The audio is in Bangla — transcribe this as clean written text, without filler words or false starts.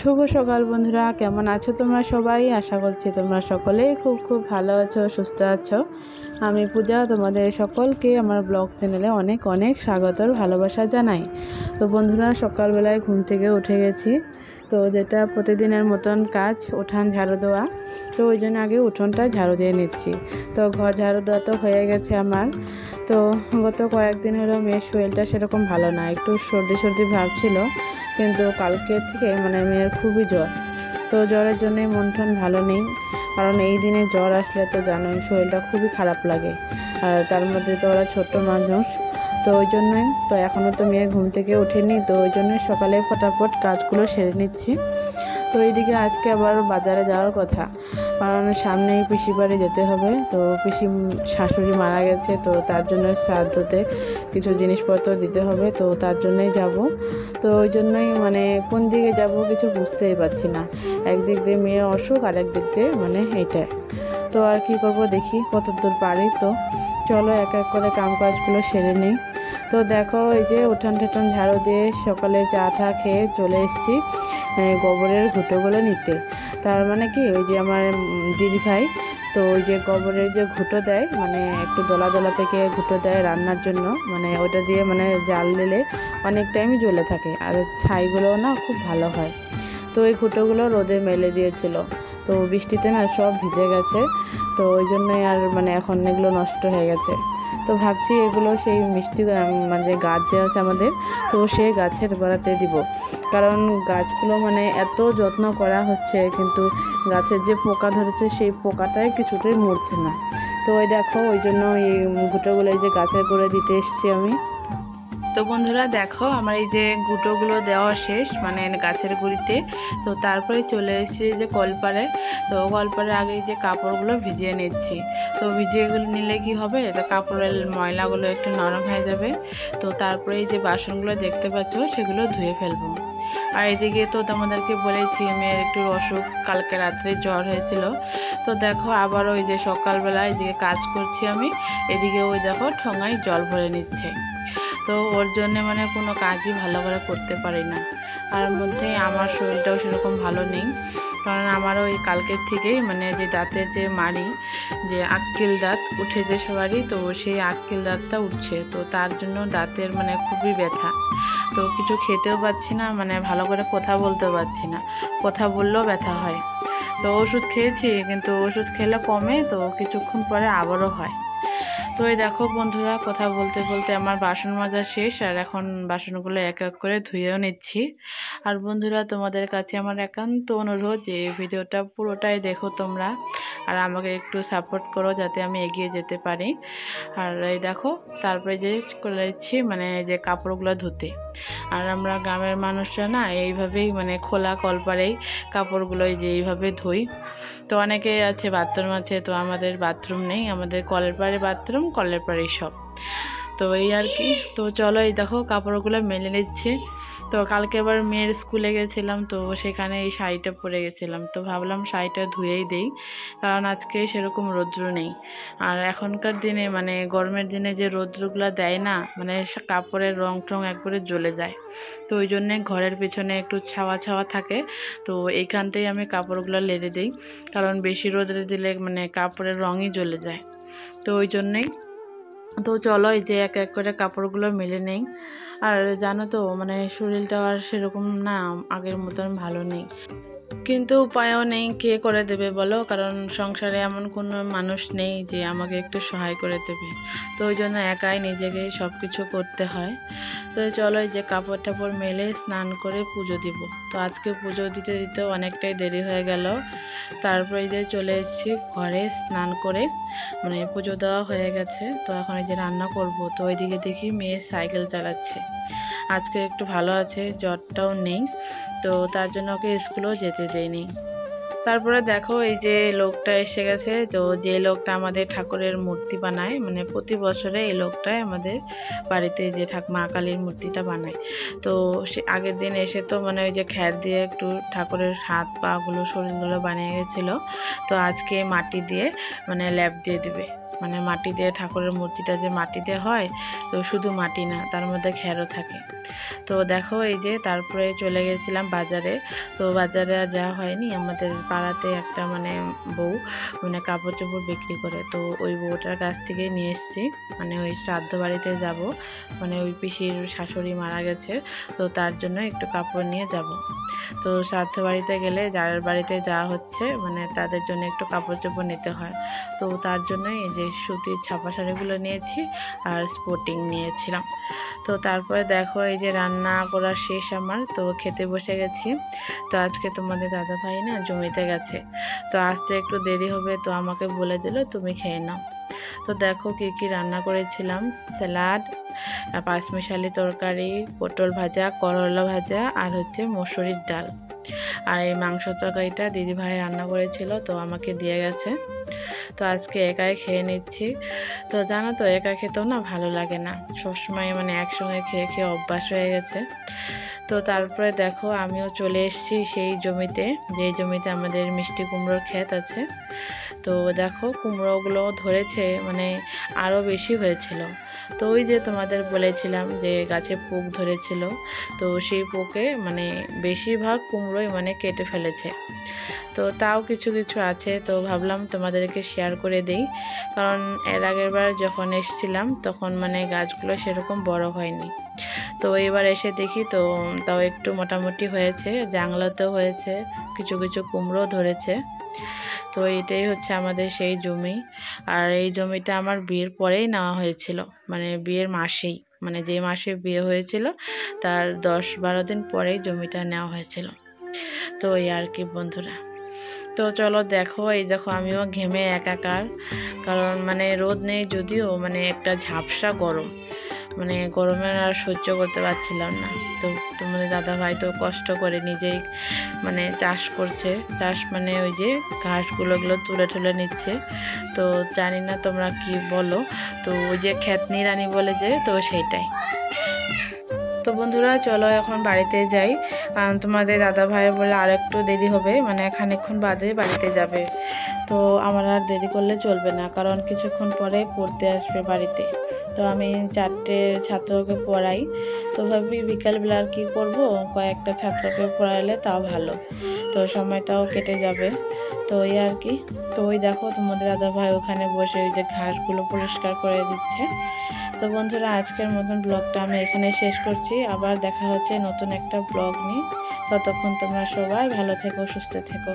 শুভ সকাল বন্ধুরা, কেমন আছো তোমরা সবাই? আশা করছি তোমরা সকলেই খুব খুব ভালো আছো, সুস্থ আছো। আমি পূজা, তোমাদের সকলকে আমার ব্লগ চ্যানেলে অনেক অনেক স্বাগতর ভালোবাসা জানাই। তো বন্ধুরা, সকালবেলায় ঘুম থেকে উঠে গেছি। তো যেটা প্রতিদিনের মতন কাজ, উঠান ঝাড়ু দেওয়া। তো ওই জন্য আগে উঠোনটা ঝাড়ু দিয়ে নিচ্ছি। তো ঘর ঝাড়ু দেওয়া তো হয়ে গেছে আমার। তো গত কয়েকদিন হলো মেয়ের শরীরটা সেরকম ভালো না, একটু সর্দি সর্দি ভাব ছিল। কিন্তু কালকে থেকে মেয়ের খুবই জ্বর। তো জ্বরের জন্যই মন টন ভালো নেই, কারণ এই দিনে জ্বর আসলে তো জানোই শরীরটা খুবই খারাপ লাগে। আর তার মধ্যে তো ওরা ছোট্ট মানুষ, তো ওই জন্যই তো এখনও তো মেয়ে ঘুম থেকে ওঠেনি, তো ওই জন্যই সকালে ফটাফট কাজগুলো সেরে নিচ্ছি। তো এইদিকে আজকে আবার বাজারে যাওয়ার কথা, কারণ সামনেই পিসি বাড়ি যেতে হবে। তো পিসি শাশুড়ি মারা গেছে, তো তার জন্য শ্রাদ্ধতে কিছু জিনিসপত্র দিতে হবে, তো তার জন্যই যাব। তো ওই জন্যই কোন দিকে যাব কিছু বুঝতেই পারছি না। একদিক দিয়ে মেয়ের অসুখ, আর একদিক দিয়ে এইটা। তো আর কি করব, দেখি কতদূর পারি। তো চলো এক এক করে কাম কাজগুলো সেরে নিই। তো দেখো, এই যে উঠান ঠেঠান ঝাড়ু দিয়ে সকালে চা টা খেয়ে চলে এসেছি গোবরের ঘুঁটোগুলো নিতে। তার কি, ওই যে আমার দিদি ভাই, তো ওই যে গোবরের যে ঘুঁটো দেয়, একটু দলা দলা থেকে ঘুঁটো দেয় রান্নার জন্য, ওইটা দিয়ে জাল দিলে অনেক টাইমই জ্বলে থাকে, আর ছাইগুলোও না খুব ভালো হয়। তো ওই ঘুঁটোগুলো রোদে মেলে দিয়েছিল, তো বৃষ্টিতে না সব ভিজে গেছে। তো ওই জন্যই আর এখন এগুলো নষ্ট হয়ে গেছে। তো ভাবছি এগুলো সেই মিষ্টি গাছ যে আছে আমাদের, তো সেই গাছের গোড়াতে দিব। কারণ গাছগুলো এত যত্ন করা হচ্ছে, কিন্তু গাছের যে পোকা ধরেছে সেই পোকাটাই কিছুতেই মরছে না। তো ওই দেখো, ওই জন্য এই গুঁটোগুলো এই যে গাছের গোড়ায় দিতে এসেছি আমি। তো বন্ধুরা দেখো, আমার এই যে গুঁটোগুলো দেওয়া শেষ গাছের গুঁড়িতে। তো তারপরে চলে এসেছি যে কলপারে। তো কলপারে আগে যে কাপড়গুলো ভিজিয়ে নিচ্ছি। তো ভিজিয়ে নিলে কি হবে, তো কাপড়ের ময়লাগুলো একটু নরম হয়ে যাবে। তো তারপরে এই যে বাসনগুলো দেখতে পাচ্ছ সেগুলো ধুয়ে ফেলবো। আর এদিকে তো তোমাদেরকে বলেছি মেয়ের একটু অসুখ, কালকে রাত্রে জ্বর হয়েছিল। তো দেখো আবার ওই যে সকালবেলা এদিকে কাজ করছি আমি, এদিকে ওই দেখো ঠোঙায় জল ভরে নিচ্ছে। তো ওর জন্যে কোনো কাজই ভালো করে করতে পারি না। আর মধ্যে আমার শরীরটাও সেরকম ভালো নেই, কারণ আমারও ওই কালকের থেকেই যে দাঁতের যে মাড়ি, যে আক্কেল দাঁত উঠে যে সবারই, তো সেই আক্কেল দাঁতটা উঠছে। তো তার জন্য দাঁতের খুবই ব্যথা। তো কিছু খেতেও পাচ্ছি না, ভালো করে কথা বলতেও পারছি না, কথা বললেও ব্যথা হয়। তো ওষুধ খেয়েছি, কিন্তু ওষুধ খেলে কমে, তো কিছুক্ষণ পরে আবারও হয়। তো এই দেখো বন্ধুরা, কথা বলতে বলতে আমার বাসন মাজা শেষ, আর এখন বাসনগুলো এক এক করে ধুয়েও নিচ্ছি। আর বন্ধুরা, তোমাদের কাছে আমার একান্ত অনুরোধ যে ভিডিওটা পুরোটাই দেখো তোমরা, আর আমাকে একটু সাপোর্ট করো যাতে আমি এগিয়ে যেতে পারি। আর এই দেখো, তারপরে যে করে দিচ্ছি যে কাপড়গুলো ধুতে। আর আমরা গ্রামের মানুষরা না এইভাবেই খোলা কলপারেই কাপড়গুলো যে এইভাবে ধুই। তো অনেকে আছে বাথরুম আছে, তো আমাদের বাথরুম নেই, আমাদের কলের পাড়ে বাথরুম, কলের পাড়েই সব। তো এই আর কি। তো চলো, এই দেখো কাপড়গুলো মেলে নিচ্ছে। তো কালকে আবার মেয়ের স্কুলে গেছিলাম, তো সেখানে এই শাড়িটা পরে গেছিলাম, তো ভাবলাম শাড়িটা ধুয়েই দেই, কারণ আজকে সেরকম রৌদ্র নেই। আর এখনকার দিনে গরমের দিনে যে রৌদ্রগুলো দেয় না, কাপড়ের রং টং একবারে জ্বলে যায়। তো ওই জন্যে ঘরের পিছনে একটু ছাওয়া ছাওয়া থাকে, তো এইখানটাই আমি কাপড়গুলো লেড়ে দিই, কারণ বেশি রোদে দিলে কাপড়ের রঙই জ্বলে যায়। তো ওই জন্যেই। তো চলো, এই যে এক এক করে কাপড়গুলো মেলে নেই। আর জানো তো শরীরটা আর সেরকম না, আগের মতন ভালো নেই, কিন্তু উপায়ও নেই, কে করে দেবে বলো, কারণ সংসারে এমন কোনো মানুষ নেই যে আমাকে একটু সহায় করে দেবে। তো ওই জন্য একাই নিজেকে সব কিছু করতে হয়। তো চলো, এই যে কাপড় টাপড় মেলে স্নান করে পুজো দিব। তো আজকে পুজো দিতে দিতে অনেকটাই দেরি হয়ে গেল। তারপরে এই যে চলে এসেছি ঘরে, স্নান করে পুজো দেওয়া হয়ে গেছে। তো এখন এই যে রান্না করব। তো ওইদিকে দেখি মেয়ে সাইকেল চালাচ্ছে, আজকে একটু ভালো আছে, জ্বরটাও নেই, তো তার জন্য ওকে স্কুলেও যেতে দেয়নি। তারপরে দেখো, এই যে লোকটা এসে গেছে। তো যে লোকটা আমাদের ঠাকুরের মূর্তি বানায়, প্রতি বছরে এই লোকটাই আমাদের বাড়িতে যে মা কালীর মূর্তিটা বানায়। তো সে আগের দিন এসে তো ওই যে খ্যার দিয়ে একটু ঠাকুরের হাত পাগুলো শরীরগুলো বানিয়ে গেছিলো। তো আজকে মাটি দিয়ে ল্যাপ দিয়ে দিবে, মানে মাটি দিয়ে ঠাকুরের মূর্তিটা যে মাটি দিয়ে হয়, তো শুধু মাটি না, তার মধ্যে খেরও থাকে। তো দেখো এই যে তারপরে চলে গেছিলাম বাজারে। তো বাজারে আর যাওয়া হয়নি, আমাদের পাড়াতে একটা মানে বউ মানে কাপড় চোপড় বিক্রি করে, তো ওই বউটার কাছ থেকে নিয়ে এসেছি। মানে ওই শ্রাদ্ধ বাড়িতে যাব, মানে ওই পিসির শাশুড়ি মারা গেছে, তো তার জন্য একটু কাপড় নিয়ে যাব। তো শ্রাদ্ধ বাড়িতে গেলে যার বাড়িতে যাওয়া হচ্ছে মানে তাদের জন্য একটু কাপড় চোপড় নিতে হয়। তো তার জন্যই এই যে সুতির ছাপা শাড়িগুলো নিয়েছি আর স্পোর্টিং নিয়েছিলাম। তো তারপরে দেখো এই যে রান্না করা শেষ আমার, তো খেতে বসে গেছি। তো আজকে তোমাদের দাদা ভাই না জমিতে গেছে, তো আসতে একটু দেরি হবে, তো আমাকে বলে দিল তুমি খেয়ে নাও। তো দেখো কী কী রান্না করেছিলাম, স্যালাড, পাঁচমিশালি তরকারি, পটল ভাজা, করলা ভাজা, আর হচ্ছে মসুরির ডাল। আর এই মাংস তরকারিটা দিদিভাই রান্না করেছিল, তো আমাকে দিয়ে গেছে। তো আজকে একাই খেয়ে নিচ্ছি। তো জানো তো একা খেতেও না ভালো লাগে না, সবসময় মানে একসঙ্গে খেয়ে খেয়ে অভ্যাস হয়ে গেছে। তো তারপরে দেখো আমিও চলে এসেছি সেই জমিতে, যে জমিতে আমাদের মিষ্টি কুমড়োর ক্ষেত আছে। তো দেখো কুমড়োগুলো ধরেছে, মানে আরও বেশি হয়েছিল। তো ওই যে তোমাদের বলেছিলাম যে গাছে পোক ধরেছিল, তো সেই পোকে মানে বেশিরভাগ কুমড়োই মানে কেটে ফেলেছে। তো তাও কিছু কিছু আছে, তো ভাবলাম তোমাদেরকে শেয়ার করে দেই, কারণ এর আগের বার যখন এসেছিলাম তখন মানে গাছগুলো সেরকম বড় হয়নি। তো এবার এসে দেখি তো তাও একটু মোটামুটি হয়েছে, জাংলাতেও হয়েছে, কিছু কিছু কুমড়ো ধরেছে। তো এটাই হচ্ছে আমাদের সেই জমি। আর এই জমিটা আমার বিয়ের পরেই নেওয়া হয়েছিল, মানে বিয়ের মাসেই, মানে যে মাসে বিয়ে হয়েছিল তার 10-12 দিন পরেই জমিটা নেওয়া হয়েছিল। তো এই আর কি বন্ধুরা। তো চলো দেখো, এই দেখো আমিও ঘেমে একাকার, কারণ মানে রোদ নেই যদিও মানে একটা ঝাপসা গরম, মানে গরমে আর সহ্য করতে পারছিলাম না। তো তোমাদের দাদা ভাই তো কষ্ট করে নিজেই মানে চাষ করছে, চাষ মানে ওই যে ঘাসগুলো তুলে তুলে নিচ্ছে। তো জানি না তোমরা কি বলো, তো ওই যে খেতনি রানী বলে যে, তো সেইটাই। তো বন্ধুরা চলো এখন বাড়িতে যাই, কারণ তোমাদের দাদা ভাই বলে আর একটু দেরি হবে, মানে খানিকক্ষণ বাদে বাড়িতে যাবে। তো আমার আর দেরি করলে চলবে না, কারণ কিছুক্ষণ পরে পড়তে আসবে বাড়িতে। তো আমি 4টে ছাত্রকে পড়াই, তো ভাবি বিকালবেলা আর কী করবো, কয়েকটা ছাত্রকে পড়াইলে তাও ভালো, তো সময়টাও কেটে যাবে। তো ওই আর কি। তো ওই দেখো তোমাদের দাদা ভাই ওখানে বসে ওই যে ঘাসগুলো পরিষ্কার করে দিচ্ছে। তো বন্ধুরা আজকের মতন ব্লগটা আমি এখানে শেষ করছি, আবার দেখা হচ্ছে নতুন একটা ব্লগ নিয়ে। ততক্ষণ তোমরা সবাই ভালো থেকো, সুস্থ থেকো।